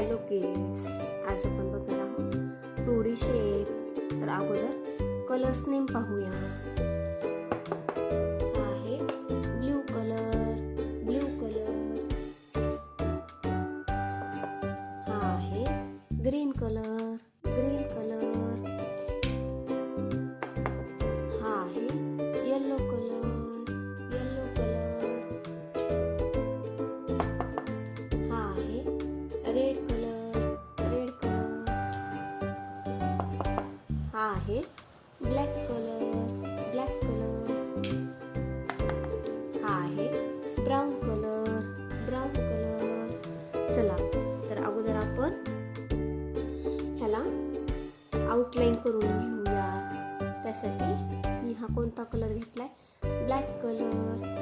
Hello kids, आज आपण बघणार आहोत 2D शेप्स. तर अगोदर कलर्स नेम पाहूया. हा आहे ब्ल्यू कलर, हा आहे ग्रीन कलर, हा आहे येलो कलर, हा आहे रेड कलर, हा आहे ब्लॅक कलर, हा आहे ब्राऊन कलर. चला तर अगोदर आपण ह्याला आउटलाईन करून घेऊया. त्यासाठी मी हा कोणता कलर घेतलाय? Black colour.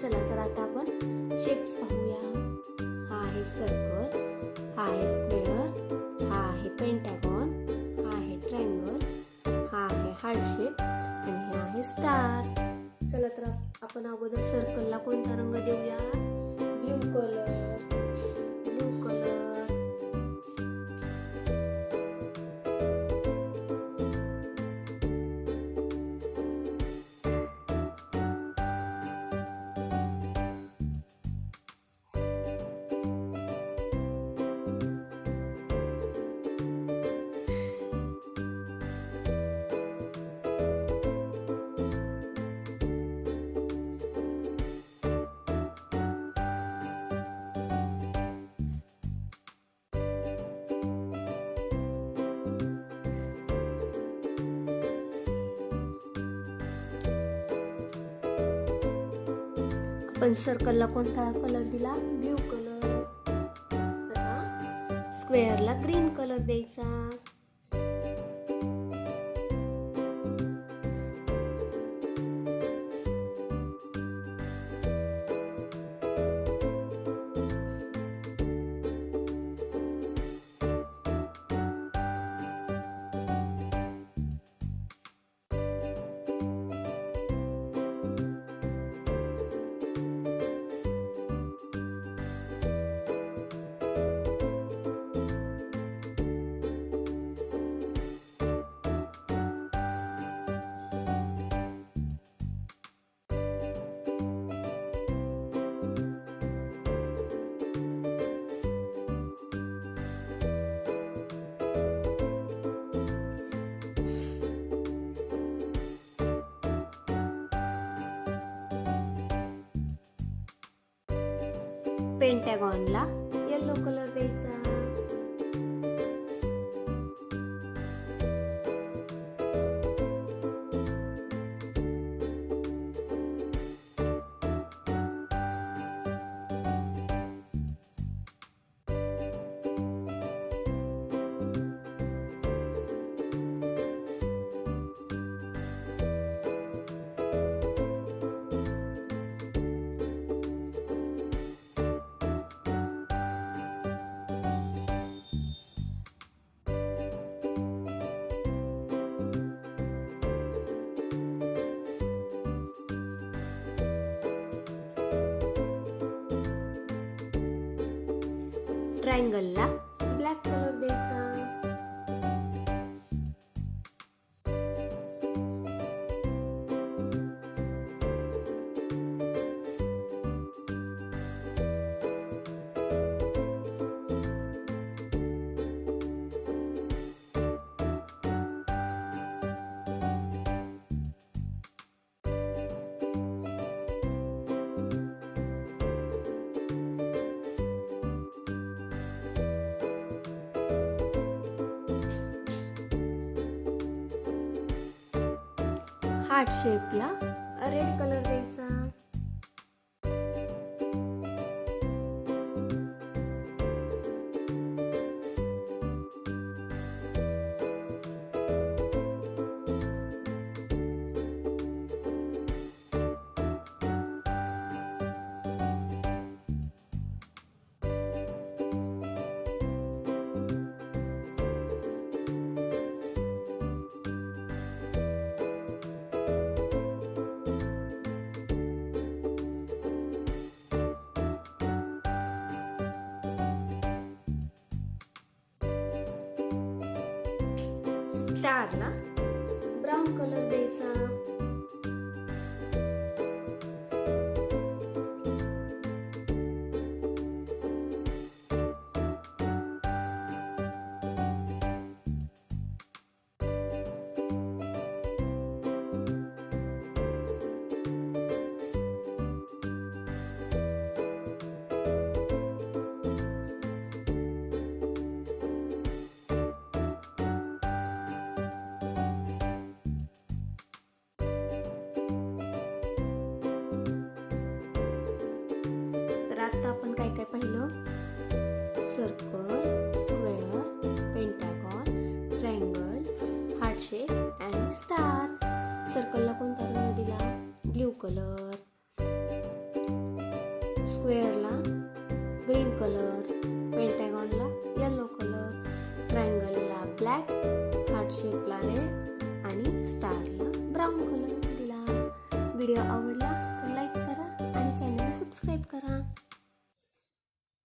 चला तर आता आपण शेप्स पाहूया. हा आहे सर्कल, हा आहे स्क्वेअर, हा आहे पेंटागॉन, हा आहे ट्रायंगल, हा आहे हार्ट शेप आणि हे आहे स्टार. चला तर आपण अगोदर सर्कलला कोणता रंग देऊया? Blue colour. आपण सर्कलला कोणता कलर दिला? Blue colour. आता स्क्वेअरला ग्रीन कलर द्यायचा. पेंटागॉनला येलो कलर द्यायचा. ट्रायंगलला ब्लॅक कलर द्यायचा. हार्ट शेपला रेड कलर द्यायचा. स्टारला ब्राऊन कलर द्यायचा. आता आपण काय काय पाहिलं? Circle, square, pentagon, triangle, heart shape आणि स्टार. सर्कलला कोणता रंग दिला? Blue colour. स्क्वेअरला ग्रीन कलर, पेंटागॉनला येलो कलर, ट्रायंगलला ब्लॅक, हार्ट शेपला रेड आणि स्टारला ब्राऊन कलर दिला. व्हिडिओ आवडला?